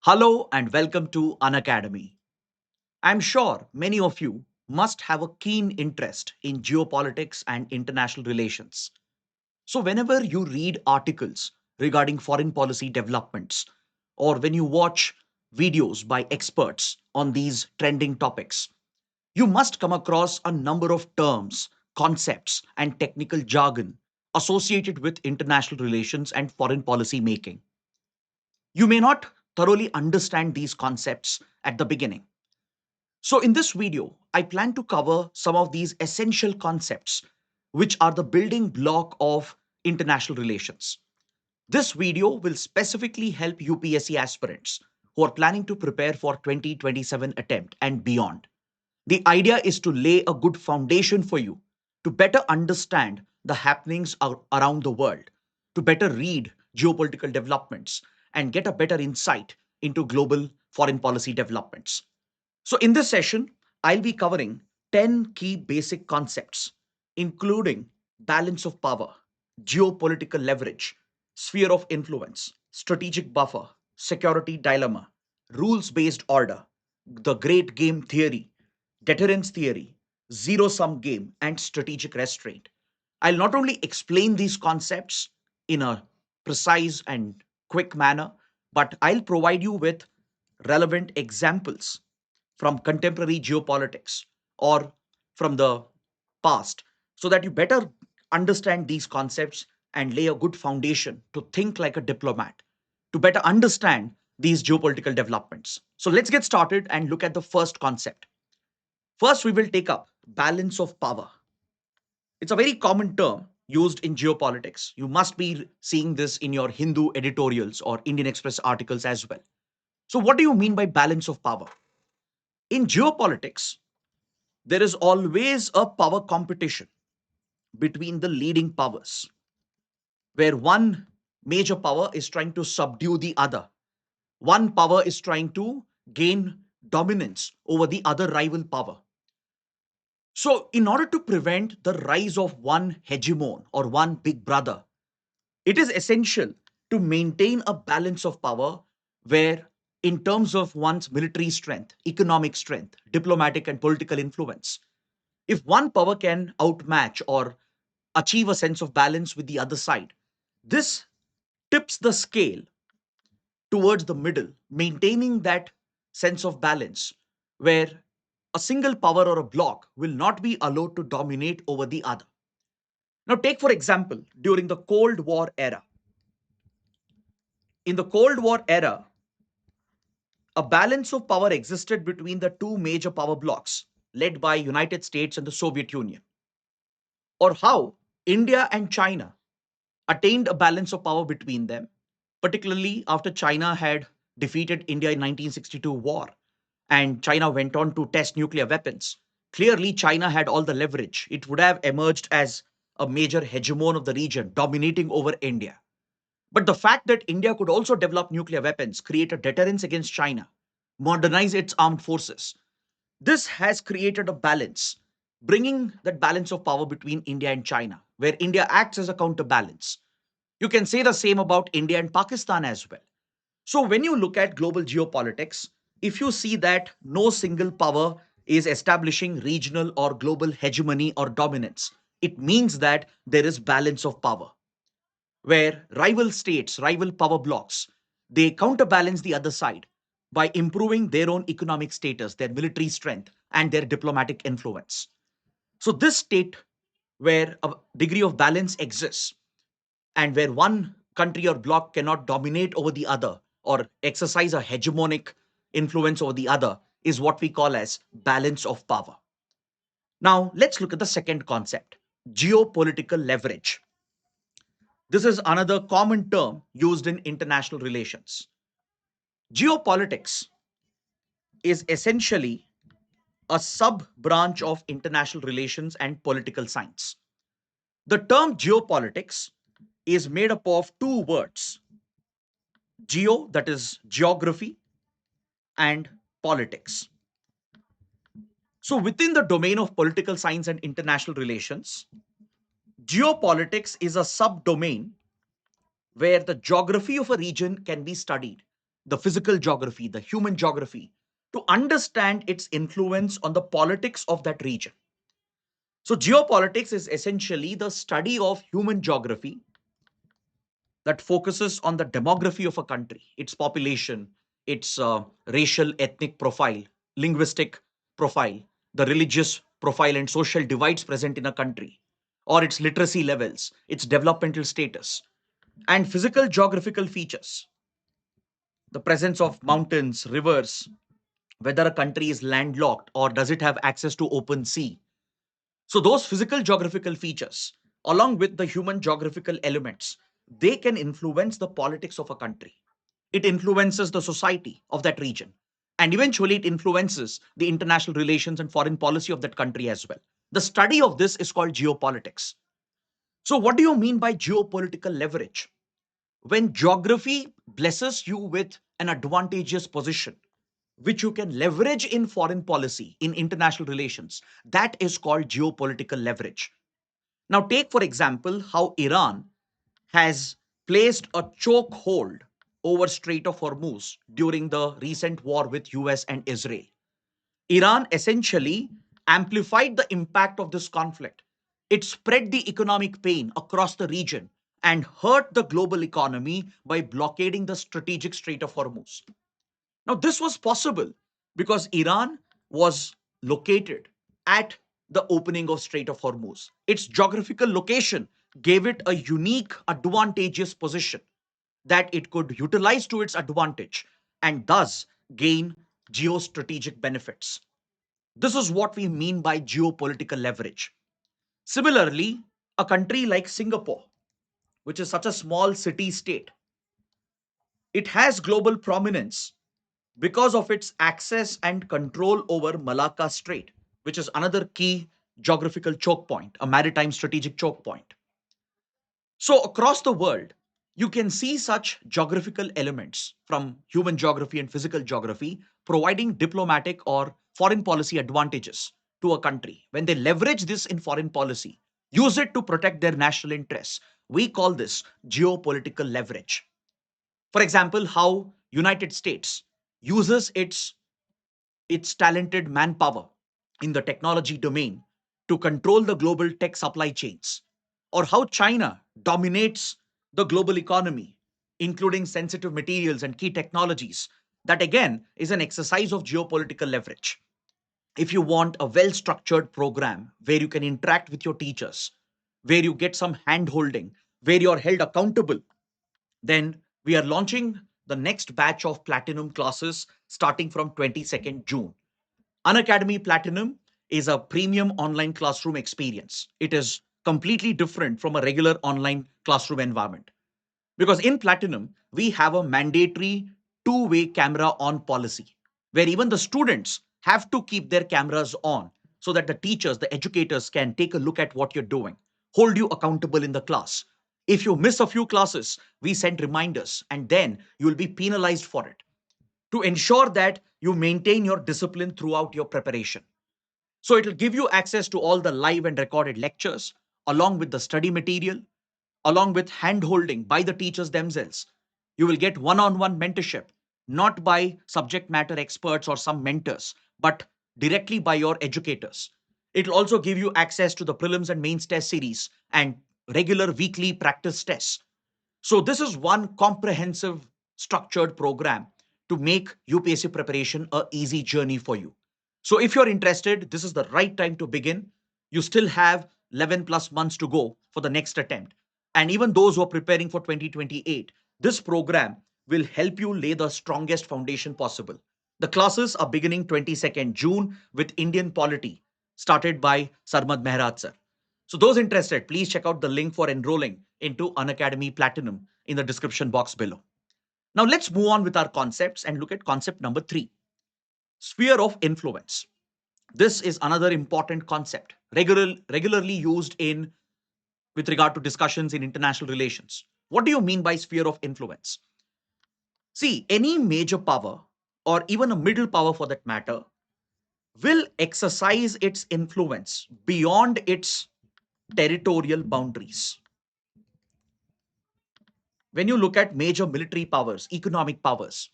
Hello and welcome to Unacademy. I'm sure many of you must have a keen interest in geopolitics and international relations. So, whenever you read articles regarding foreign policy developments, or when you watch videos by experts on these trending topics, you must come across a number of terms, concepts, and technical jargon associated with international relations and foreign policy making. You may not thoroughly understand these concepts at the beginning. So, in this video, I plan to cover some of these essential concepts, which are the building block of international relations. This video will specifically help UPSC aspirants who are planning to prepare for 2027 attempt and beyond. The idea is to lay a good foundation for you to better understand the happenings around the world, to better read geopolitical developments, and get a better insight into global foreign policy developments. So, in this session, I'll be covering 10 key basic concepts, including balance of power, geopolitical leverage, sphere of influence, strategic buffer, security dilemma, rules based order, the great game theory, deterrence theory, zero sum game, and strategic restraint. I'll not only explain these concepts in a precise and quick manner, but I'll provide you with relevant examples from contemporary geopolitics or from the past so that you better understand these concepts and lay a good foundation to think like a diplomat, to better understand these geopolitical developments. So let's get started and look at the first concept. First, we will take up balance of power. It's a very common term used in geopolitics. You must be seeing this in your Hindu editorials or Indian Express articles as well. So, what do you mean by balance of power? In geopolitics, there is always a power competition between the leading powers, where one major power is trying to subdue the other. One power is trying to gain dominance over the other rival power. So, in order to prevent the rise of one hegemon or one big brother, it is essential to maintain a balance of power where, in terms of one's military strength, economic strength, diplomatic and political influence, if one power can outmatch or achieve a sense of balance with the other side, this tips the scale towards the middle, maintaining that sense of balance where a single power or a bloc will not be allowed to dominate over the other. Now, take for example, during the Cold War era. In the Cold War era, a balance of power existed between the two major power blocs led by United States and the Soviet Union. Or how India and China attained a balance of power between them, particularly after China had defeated India in 1962 war and China went on to test nuclear weapons. Clearly, China had all the leverage. It would have emerged as a major hegemon of the region, dominating over India. But the fact that India could also develop nuclear weapons, create a deterrence against China, modernize its armed forces, this has created a balance, bringing that balance of power between India and China, where India acts as a counterbalance. You can say the same about India and Pakistan as well. So, when you look at global geopolitics, if you see that no single power is establishing regional or global hegemony or dominance, it means that there is balance of power, where rival states, rival power blocks, they counterbalance the other side by improving their own economic status, their military strength, and their diplomatic influence. So, this state where a degree of balance exists and where one country or bloc cannot dominate over the other or exercise a hegemonic influence over the other is what we call as balance of power. Now, let's look at the second concept, geopolitical leverage. This is another common term used in international relations. Geopolitics is essentially a sub branch of international relations and political science. The term geopolitics is made up of two words, geo, that is geography, and politics. So, within the domain of political science and international relations, geopolitics is a subdomain where the geography of a region can be studied the physical geography, the human geography, to understand its influence on the politics of that region. So, geopolitics is essentially the study of human geography that focuses on the demography of a country, its population, its racial, ethnic profile, linguistic profile, the religious profile, and social divides present in a country, or its literacy levels, its developmental status, and physical geographical features, the presence of mountains, rivers, whether a country is landlocked or does it have access to open sea. So those physical geographical features, along with the human geographical elements, they can influence the politics of a country. It influences the society of that region. And eventually it influences the international relations and foreign policy of that country as well. The study of this is called geopolitics. So what do you mean by geopolitical leverage? When geography blesses you with an advantageous position, which you can leverage in foreign policy, in international relations, that is called geopolitical leverage. Now, take for example how Iran has placed a chokehold over Strait of Hormuz during the recent war with US and Israel. Iran essentially amplified the impact of this conflict. It spread the economic pain across the region and hurt the global economy by blockading the strategic Strait of Hormuz. Now, this was possible because Iran was located at the opening of Strait of Hormuz. Its geographical location gave it a unique, advantageous position that it could utilize to its advantage and thus gain geostrategic benefits. This is what we mean by geopolitical leverage. Similarly, a country like Singapore, which is such a small city state, it has global prominence because of its access and control over Malacca Strait, which is another key geographical choke point, a maritime strategic choke point. So, across the world, you can see such geographical elements from human geography and physical geography providing diplomatic or foreign policy advantages to a country. When they leverage this in foreign policy, use it to protect their national interests, we call this geopolitical leverage. For example, how United States uses its talented manpower in the technology domain to control the global tech supply chains, or how China dominates the global economy, including sensitive materials and key technologies. That again is an exercise of geopolitical leverage. If you want a well structured program where you can interact with your teachers, where you get some hand holding, where you're held accountable, then we are launching the next batch of platinum classes starting from 22nd June. Unacademy Platinum is a premium online classroom experience. It is completely different from a regular online classroom environment. Because in Platinum, we have a mandatory two-way camera on policy, where even the students have to keep their cameras on so that the teachers, the educators can take a look at what you're doing, hold you accountable in the class. If you miss a few classes, we send reminders and then you'll be penalized for it to ensure that you maintain your discipline throughout your preparation. So it'll give you access to all the live and recorded lectures, along with the study material, along with hand holding by the teachers themselves. You will get one on one mentorship, not by subject matter experts or some mentors, but directly by your educators. It'll also give you access to the prelims and mains test series and regular weekly practice tests. So, this is one comprehensive, structured program to make UPSC preparation a easy journey for you. So, if you're interested, this is the right time to begin. You still have 11 plus months to go for the next attempt. And even those who are preparing for 2028, this program will help you lay the strongest foundation possible. The classes are beginning 22nd June with Indian polity, started by Sarmad Mehraj sir. So those interested, please check out the link for enrolling into Unacademy Platinum in the description box below. Now let's move on with our concepts and look at concept number 3, sphere of influence. This is another important concept regularly used in with regard to discussions in international relations. What do you mean by sphere of influence? See, any major power or even a middle power for that matter will exercise its influence beyond its territorial boundaries. When you look at major military powers, economic powers,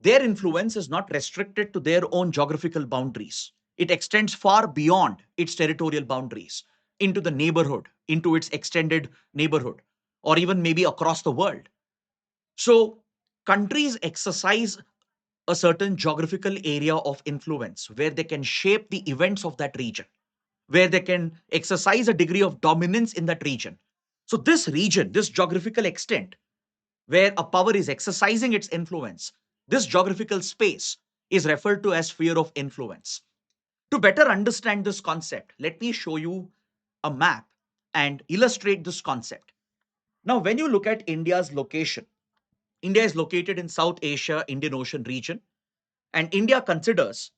their influence is not restricted to their own geographical boundaries. It extends far beyond its territorial boundaries into the neighborhood, into its extended neighborhood, or even maybe across the world. So, countries exercise a certain geographical area of influence where they can shape the events of that region, where they can exercise a degree of dominance in that region. So, this region, this geographical extent, where a power is exercising its influence, this geographical space is referred to as sphere of influence. To better understand this concept, let me show you a map and illustrate this concept. Now, when you look at India's location, India is located in South Asia, Indian Ocean region, and India considers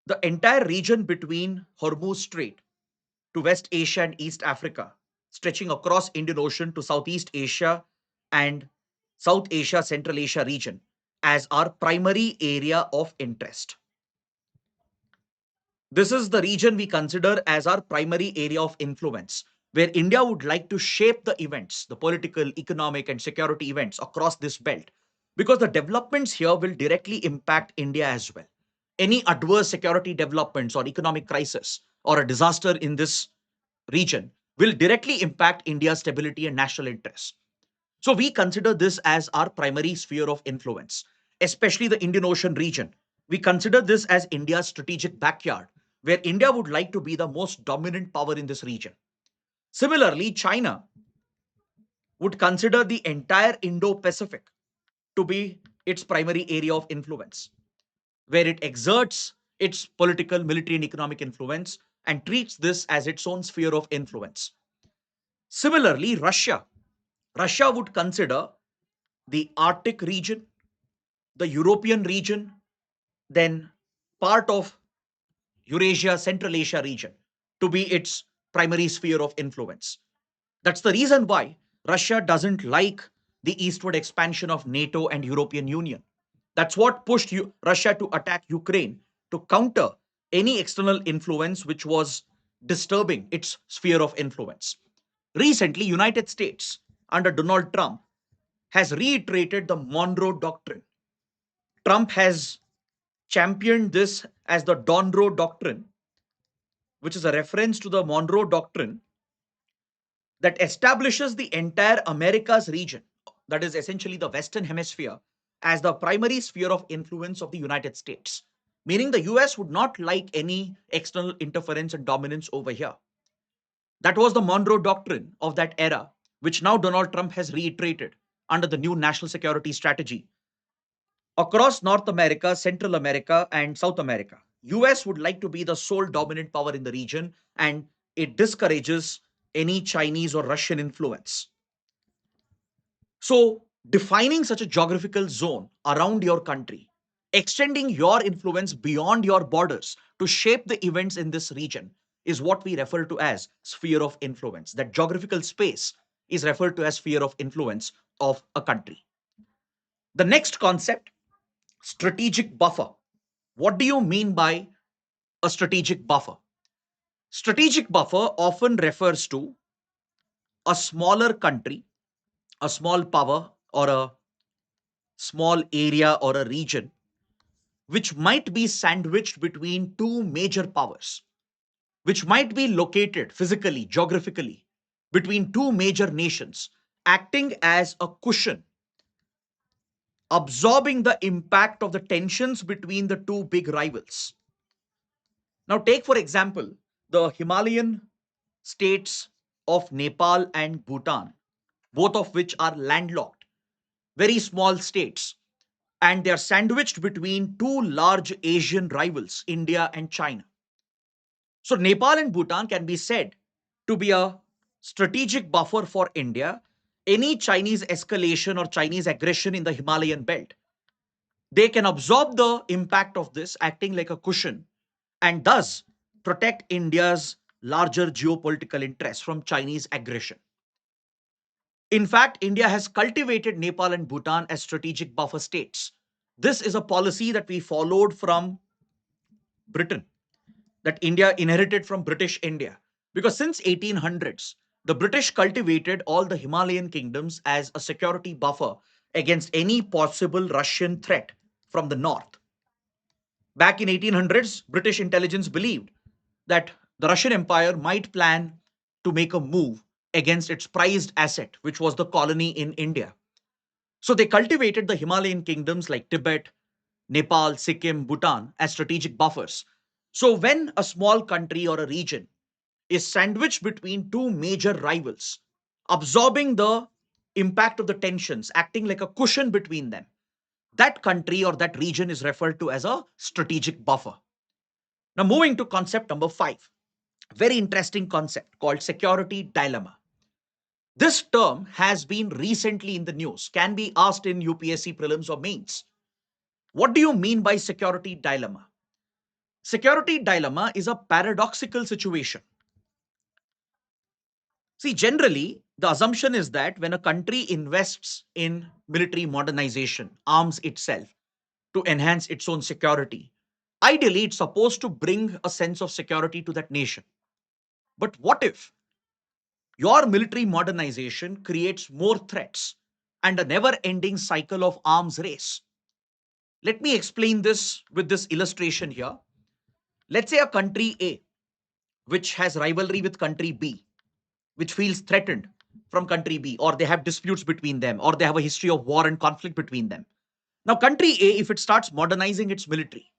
the entire region between Hormuz Strait to West Asia and East Africa, stretching across Indian Ocean to Southeast Asia and South Asia, Central Asia region as our primary area of interest. This is the region we consider as our primary area of influence, where India would like to shape the events, the political, economic, and security events across this belt, because the developments here will directly impact India as well. Any adverse security developments or economic crisis or a disaster in this region will directly impact India's stability and national interests. So we consider this as our primary sphere of influence, especially the Indian Ocean region. We consider this as India's strategic backyard, where India would like to be the most dominant power in this region. Similarly, China would consider the entire Indo Pacific to be its primary area of influence, where it exerts its political, military, and economic influence and treats this as its own sphere of influence. Similarly, Russia would consider the Arctic region, the European region, then part of Eurasia, Central Asia region to be its primary sphere of influence. That's the reason why Russia doesn't like the eastward expansion of NATO and European Union. That's what pushed Russia to attack Ukraine to counter any external influence which was disturbing its sphere of influence. Recently, United States under Donald Trump has reiterated the Monroe Doctrine. Trump has championed this as the Monroe Doctrine, which is a reference to the Monroe Doctrine that establishes the entire Americas region, that is essentially the Western Hemisphere, as the primary sphere of influence of the United States, meaning the US would not like any external interference and dominance over here. That was the Monroe Doctrine of that era, which now Donald Trump has reiterated under the new national security strategy. Across North America, Central America, and South America, US would like to be the sole dominant power in the region, and it discourages any Chinese or Russian influence. So, defining such a geographical zone around your country, extending your influence beyond your borders to shape the events in this region is what we refer to as sphere of influence. That geographical space is referred to as sphere of influence of a country. The next concept, strategic buffer. What do you mean by a strategic buffer? Strategic buffer often refers to a smaller country, a small power, or a small area or a region which might be sandwiched between two major powers, which might be located physically, geographically, between two major nations, acting as a cushion, absorbing the impact of the tensions between the two big rivals. Now, take for example the Himalayan states of Nepal and Bhutan, both of which are landlocked, very small states, and they are sandwiched between two large Asian rivals, India and China. So, Nepal and Bhutan can be said to be a strategic buffer for India. Any Chinese escalation or Chinese aggression in the Himalayan belt, they can absorb the impact of this, acting like a cushion, and thus protect India's larger geopolitical interests from Chinese aggression. In fact, India has cultivated Nepal and Bhutan as strategic buffer states. This is a policy that we followed from Britain, that India inherited from British India. Because since 1800s, the British cultivated all the Himalayan kingdoms as a security buffer against any possible Russian threat from the north. Back in 1800s, British intelligence believed that the Russian Empire might plan to make a move against its prized asset, which was the colony in India. So they cultivated the Himalayan kingdoms like Tibet, Nepal, Sikkim, Bhutan as strategic buffers. So when a small country or a region is sandwiched between two major rivals, absorbing the impact of the tensions, acting like a cushion between them, that country or that region is referred to as a strategic buffer. Now, moving to concept number five, very interesting concept called security dilemma. This term has been recently in the news, can be asked in UPSC prelims or mains. What do you mean by security dilemma? Security dilemma is a paradoxical situation. See, generally, the assumption is that when a country invests in military modernization, arms itself to enhance its own security, ideally, it's supposed to bring a sense of security to that nation. But what if your military modernization creates more threats and a never ending cycle of arms race? Let me explain this with this illustration here. Let's say a country A, which has rivalry with country B, which feels threatened from country B, or they have disputes between them, or they have a history of war and conflict between them. Now, country A, if it starts modernizing its military,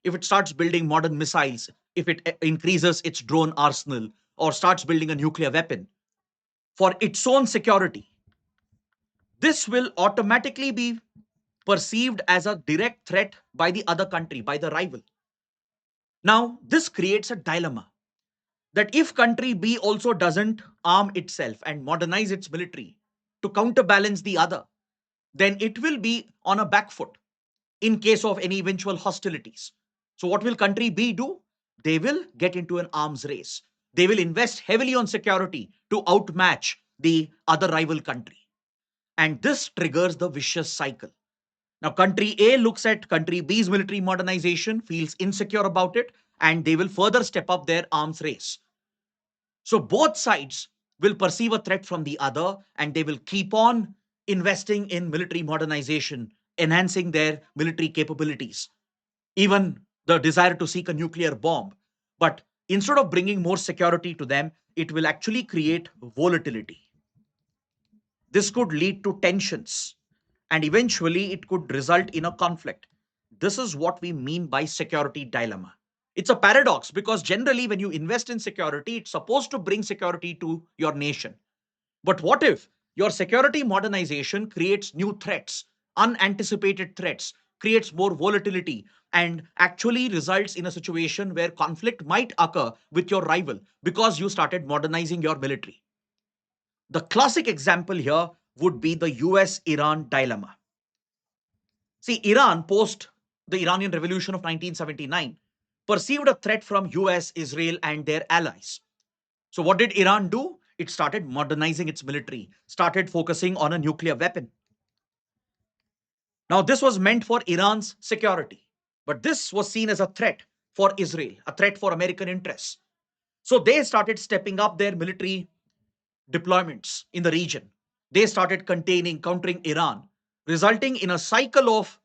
if it starts building modern missiles, if it increases its drone arsenal, or starts building a nuclear weapon for its own security, this will automatically be perceived as a direct threat by the other country, by the rival. Now, this creates a dilemma that if country B also doesn't arm itself and modernize its military to counterbalance the other, then it will be on a back foot in case of any eventual hostilities. So, what will country B do? They will get into an arms race. They will invest heavily on security to outmatch the other rival country. And this triggers the vicious cycle. Now, country A looks at country B's military modernization, feels insecure about it, and they will further step up their arms race. So both sides will perceive a threat from the other and they will keep on investing in military modernization, enhancing their military capabilities, even the desire to seek a nuclear bomb. But instead of bringing more security to them, it will actually create volatility. This could lead to tensions and eventually it could result in a conflict. This is what we mean by security dilemma. It's a paradox because generally, when you invest in security, it's supposed to bring security to your nation. But what if your security modernization creates new threats, unanticipated threats, creates more volatility, and actually results in a situation where conflict might occur with your rival because you started modernizing your military? The classic example here would be the US Iran dilemma. See, Iran, post the Iranian Revolution of 1979, perceived a threat from US, Israel, and their allies. So, what did Iran do? It started modernizing its military, started focusing on a nuclear weapon. Now, this was meant for Iran's security, but this was seen as a threat for Israel, a threat for American interests. So, they started stepping up their military deployments in the region. They started containing, countering Iran, resulting in a cycle of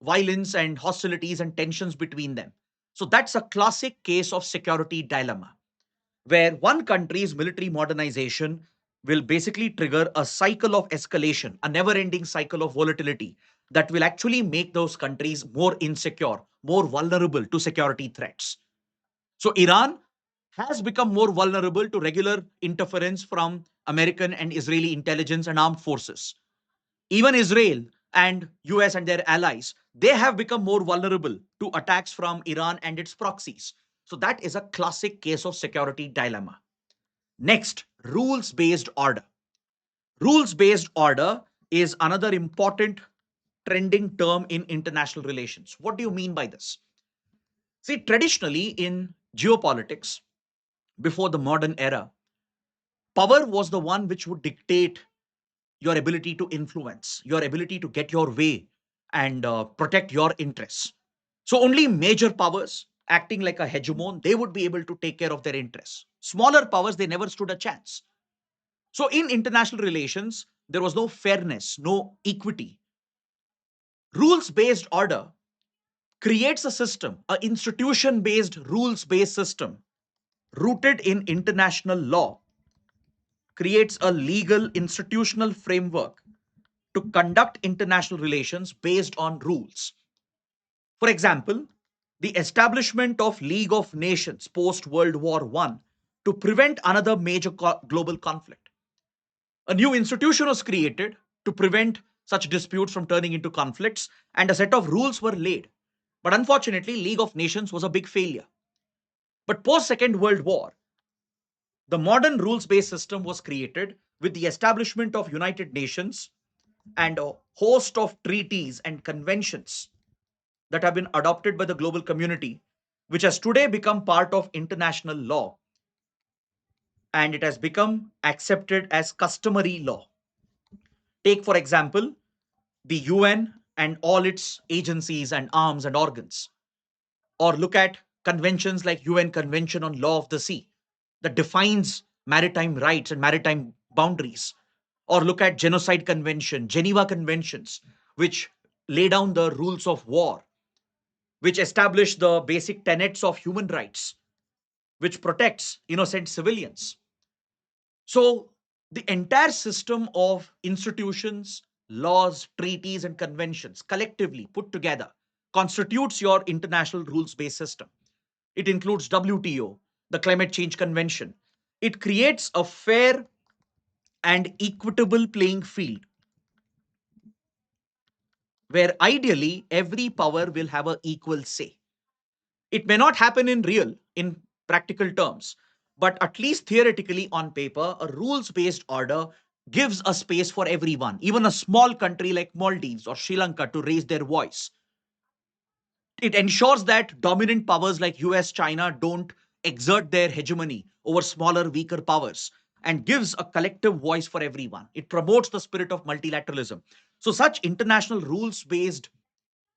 violence and hostilities and tensions between them. So that's a classic case of security dilemma, where one country's military modernization will basically trigger a cycle of escalation, a never ending cycle of volatility that will actually make those countries more insecure, more vulnerable to security threats. So Iran has become more vulnerable to regular interference from American and Israeli intelligence and armed forces. Even Israel and US and their allies, they have become more vulnerable to attacks from Iran and its proxies. So that is a classic case of security dilemma. Next, rules based order. Rules based order is another important trending term in international relations. What do you mean by this? See, traditionally in geopolitics, before the modern era, power was the one which would dictate your ability to influence, your ability to get your way and protect your interests. So only major powers acting like a hegemon, they would be able to take care of their interests. Smaller powers, they never stood a chance. So in international relations, there was no fairness, no equity. Rules based order creates a system, an institution based, rules based system rooted in international law, creates a legal institutional framework to conduct international relations based on rules. For example, the establishment of League of Nations post World War I to prevent another major global conflict. A new institution was created to prevent such disputes from turning into conflicts, and a set of rules were laid. But unfortunately, League of Nations was a big failure. But post Second World War, the modern rules-based system was created with the establishment of United Nations and a host of treaties and conventions that have been adopted by the global community, which has today become part of international law, and it has become accepted as customary law. Take, for example, the UN and all its agencies and arms and organs, or look at conventions like UN Convention on Law of the Sea that defines maritime rights and maritime boundaries, or look at Genocide Convention, Geneva Conventions, which lay down the rules of war, which establish the basic tenets of human rights, which protects innocent civilians. So, the entire system of institutions, laws, treaties, and conventions collectively put together constitutes your international rules based system. It includes WTO, the Climate Change Convention. It creates a fair and equitable playing field where ideally every power will have an equal say. It may not happen in practical terms, but at least theoretically on paper, a rules based order gives a space for everyone, even a small country like Maldives or Sri Lanka, to raise their voice. It ensures that dominant powers like US, China don't exert their hegemony over smaller, weaker powers, and gives a collective voice for everyone. It promotes the spirit of multilateralism. So, such international rules based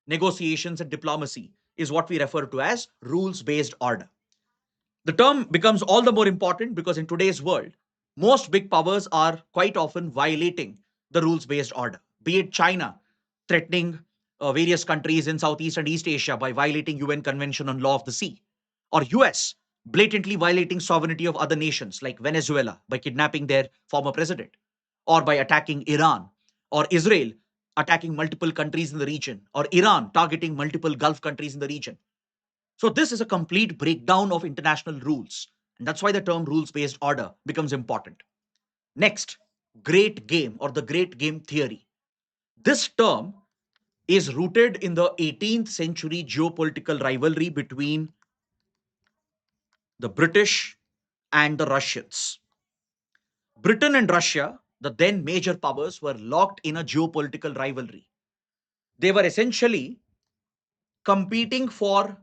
negotiations and diplomacy is what we refer to as rules based order. The term becomes all the more important because in today's world, most big powers are quite often violating the rules based order, be it China threatening various countries in Southeast and East Asia by violating UN Convention on Law of the Sea, or US blatantly violating sovereignty of other nations like Venezuela by kidnapping their former president, or by attacking Iran, or Israel attacking multiple countries in the region, or Iran targeting multiple Gulf countries in the region. So this is a complete breakdown of international rules. And that's why the term rules based order becomes important. Next, great game or the great game theory. This term is rooted in the 18th century geopolitical rivalry between the British and the Russians. Britain and Russia, the then major powers, were locked in a geopolitical rivalry. They were essentially competing for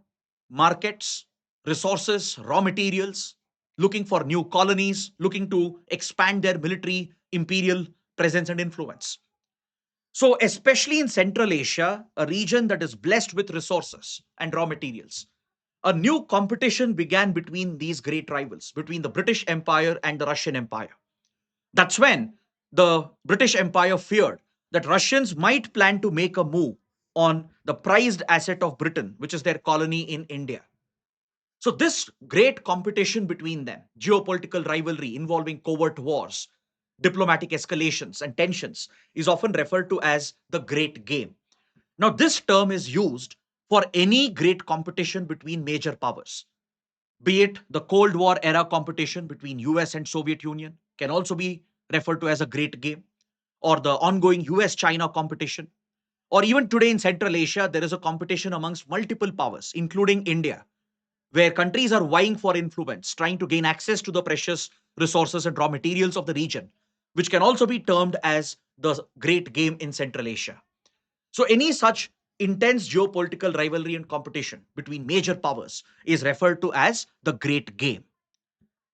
markets, resources, raw materials, looking for new colonies, looking to expand their military imperial presence and influence. So, especially in Central Asia, a region that is blessed with resources and raw materials, a new competition began between these great rivals, between the British Empire and the Russian Empire. That's when the British Empire feared that Russians might plan to make a move on the prized asset of Britain, which is their colony in India. So, this great competition between them, geopolitical rivalry involving covert wars, diplomatic escalations, and tensions, is often referred to as the Great Game. Now, this term is used for any great competition between major powers, be it the Cold War era competition between US and Soviet Union, can also be referred to as a great game, or the ongoing US China competition, or even today in Central Asia, there is a competition amongst multiple powers, including India, where countries are vying for influence, trying to gain access to the precious resources and raw materials of the region, which can also be termed as the great game in Central Asia. So, any such intense geopolitical rivalry and competition between major powers is referred to as the great game.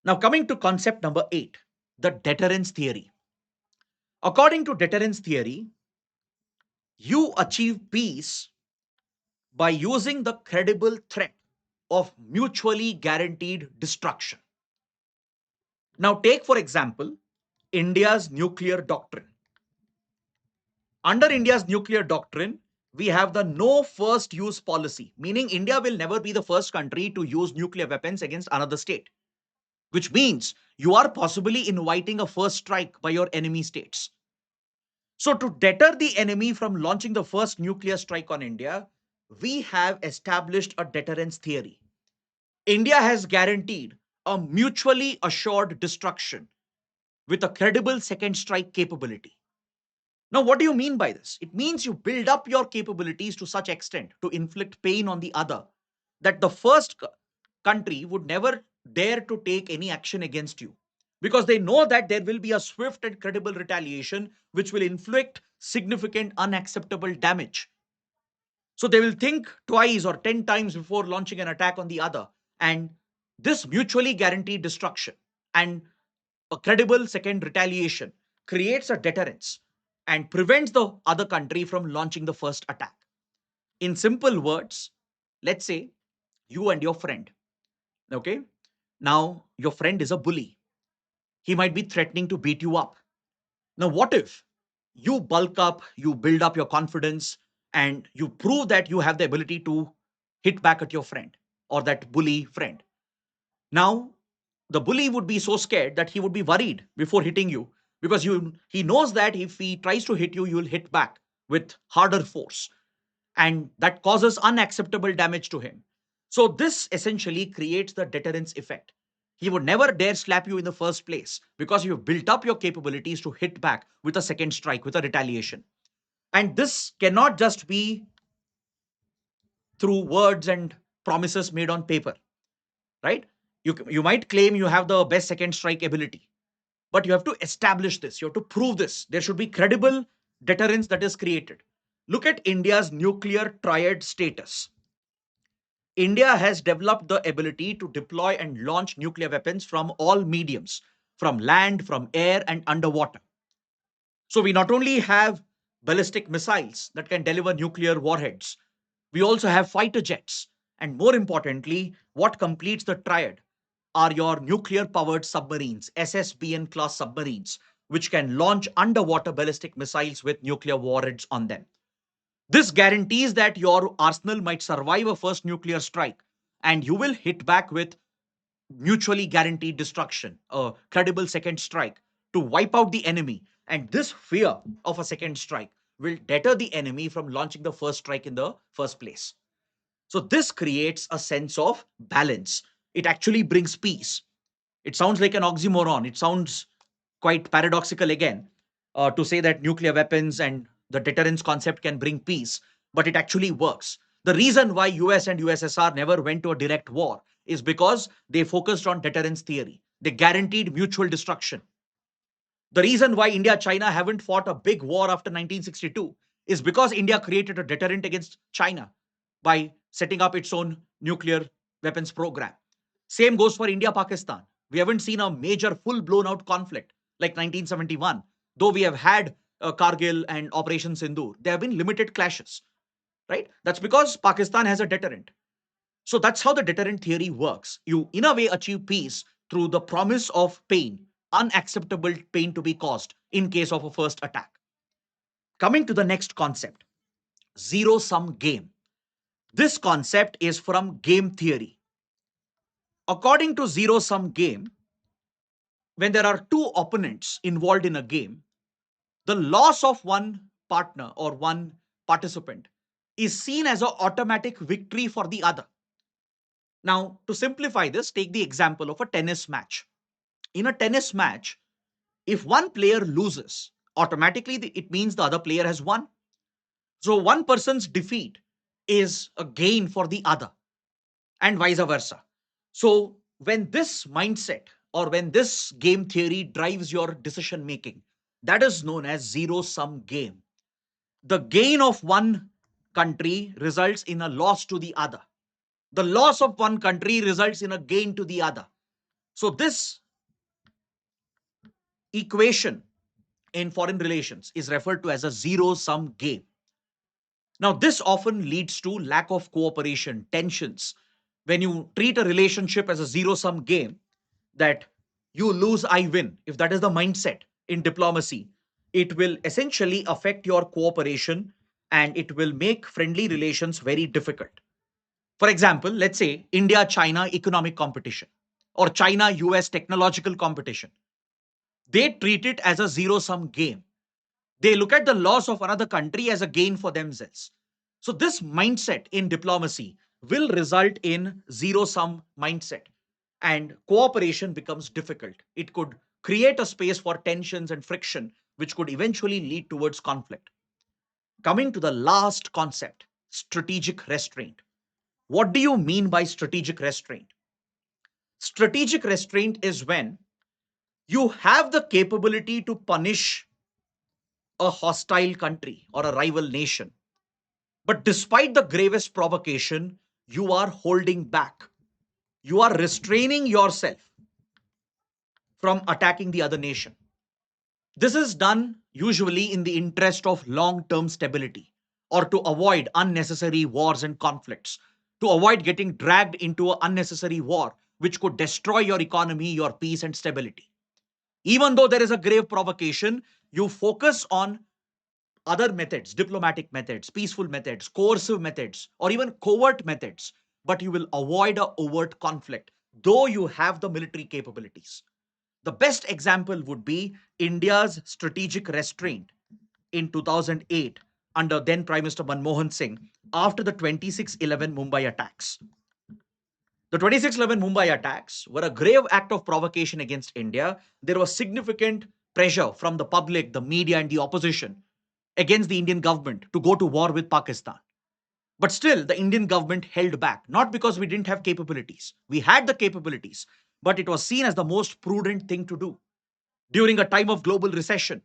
Now, coming to concept number 8, the deterrence theory. According to deterrence theory, you achieve peace by using the credible threat of mutually guaranteed destruction. Now, take for example India's nuclear doctrine. Under India's nuclear doctrine, we have the no first use policy, meaning India will never be the first country to use nuclear weapons against another state, which means you are possibly inviting a first strike by your enemy states. So, to deter the enemy from launching the first nuclear strike on India, we have established a deterrence theory. India has guaranteed a mutually assured destruction with a credible second strike capability. Now, what do you mean by this? It means you build up your capabilities to such extent to inflict pain on the other that the first country would never dare to take any action against you, because they know that there will be a swift and credible retaliation which will inflict significant unacceptable damage. So they will think twice or 10 times before launching an attack on the other. And this mutually guaranteed destruction and a credible second retaliation creates a deterrence and prevents the other country from launching the first attack. In simple words, let's say you and your friend, okay? Now, your friend is a bully. He might be threatening to beat you up. Now, what if you bulk up, you build up your confidence, and you prove that you have the ability to hit back at your friend or that bully friend? Now, the bully would be so scared that he would be worried before hitting you, because he knows that if he tries to hit you, you will hit back with harder force, and that causes unacceptable damage to him. So this essentially creates the deterrence effect. He would never dare slap you in the first place because you've built up your capabilities to hit back with a second strike, with a retaliation. And this cannot just be through words and promises made on paper, right? You might claim you have the best second strike ability, but you have to establish this. You have to prove this. There should be credible deterrence that is created. Look at India's nuclear triad status. India has developed the ability to deploy and launch nuclear weapons from all mediums, from land, from air, and underwater. So we not only have ballistic missiles that can deliver nuclear warheads, we also have fighter jets. And more importantly, what completes the triad are your nuclear powered submarines, SSBN class submarines, which can launch underwater ballistic missiles with nuclear warheads on them. This guarantees that your arsenal might survive a first nuclear strike and you will hit back with mutually guaranteed destruction, a credible second strike to wipe out the enemy. And this fear of a second strike will deter the enemy from launching the first strike in the first place. So, this creates a sense of balance. It actually brings peace. It sounds like an oxymoron. It sounds quite paradoxical again, to say that nuclear weapons and the deterrence concept can bring peace, but it actually works. The reason why US and USSR never went to a direct war is because they focused on deterrence theory. They guaranteed mutual destruction. The reason why India China haven't fought a big war after 1962 is because India created a deterrent against China by setting up its own nuclear weapons program. Same goes for India Pakistan. We haven't seen a major full blown out conflict like 1971, though we have had Kargil and Operation Sindoor. There have been limited clashes, right? That's because Pakistan has a deterrent. So that's how the deterrent theory works. You, in a way, achieve peace through the promise of pain, unacceptable pain to be caused in case of a first attack. Coming to the next concept, zero sum game. This concept is from game theory. According to zero sum game, when there are two opponents involved in a game, the loss of one partner or one participant is seen as an automatic victory for the other. Now, to simplify this, take the example of a tennis match. In a tennis match, if one player loses, automatically it means the other player has won. So one person's defeat is a gain for the other, and vice versa. So when this mindset or when this game theory drives your decision making, that is known as zero sum game. The gain of one country results in a loss to the other. The loss of one country results in a gain to the other. So this equation in foreign relations is referred to as a zero sum game. Now, this often leads to lack of cooperation, tensions. When you treat a relationship as a zero sum game, that you lose, I win, if that is the mindset in diplomacy, it will essentially affect your cooperation and it will make friendly relations very difficult. For example, let's say India China economic competition or China US technological competition. They treat it as a zero sum game. They look at the loss of another country as a gain for themselves. So, this mindset in diplomacy will result in zero sum mindset and cooperation becomes difficult. It could create a space for tensions and friction, which could eventually lead towards conflict. Coming to the last concept, strategic restraint. What do you mean by strategic restraint? Strategic restraint is when you have the capability to punish a hostile country or a rival nation. But despite the gravest provocation, you are holding back. You are restraining yourself from attacking the other nation. This is done usually in the interest of long term stability or to avoid unnecessary wars and conflicts, to avoid getting dragged into an unnecessary war which could destroy your economy, your peace, and stability. Even though there is a grave provocation, you focus on other methods, diplomatic methods, peaceful methods, coercive methods, or even covert methods, but you will avoid a overt conflict, though you have the military capabilities. The best example would be India's strategic restraint in 2008 under then Prime Minister Manmohan Singh after the 26/11 Mumbai attacks. The 26/11 Mumbai attacks were a grave act of provocation against India. There was significant pressure from the public, the media, and the opposition against the Indian government to go to war with Pakistan. But still, the Indian government held back, not because we didn't have capabilities. We had the capabilities, but it was seen as the most prudent thing to do during a time of global recession.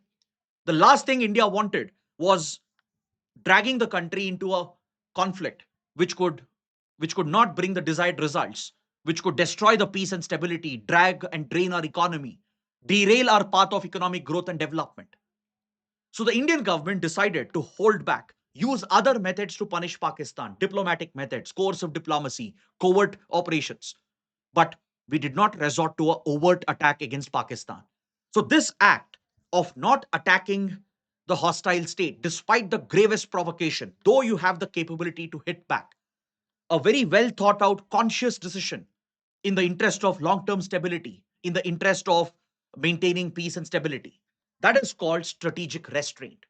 The last thing India wanted was dragging the country into a conflict which could not bring the desired results, which could destroy the peace and stability, drag and drain our economy, derail our path of economic growth and development. So the Indian government decided to hold back, use other methods to punish Pakistan, diplomatic methods, coercive diplomacy, covert operations. But we did not resort to an overt attack against Pakistan. So this act of not attacking the hostile state, despite the gravest provocation, though you have the capability to hit back, a very well thought out, conscious decision in the interest of long term stability, in the interest of maintaining peace and stability. That is called strategic restraint.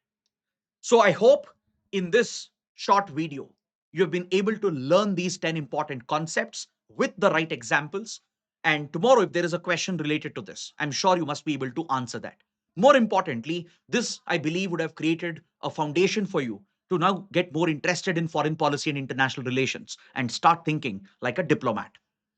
So I hope in this short video, you have been able to learn these 10 important concepts with the right examples. And tomorrow, if there is a question related to this, I'm sure you must be able to answer that. More importantly, this, I believe, would have created a foundation for you to now get more interested in foreign policy and international relations and start thinking like a diplomat.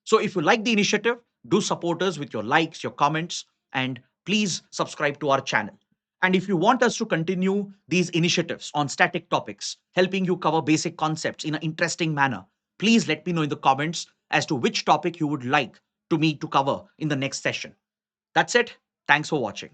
So if you like the initiative, do support us with your likes, your comments, and please subscribe to our channel. And if you want us to continue these initiatives on static topics, helping you cover basic concepts in an interesting manner, please let me know in the comments as to which topic you would like to me to cover in the next session. That's it. Thanks for watching.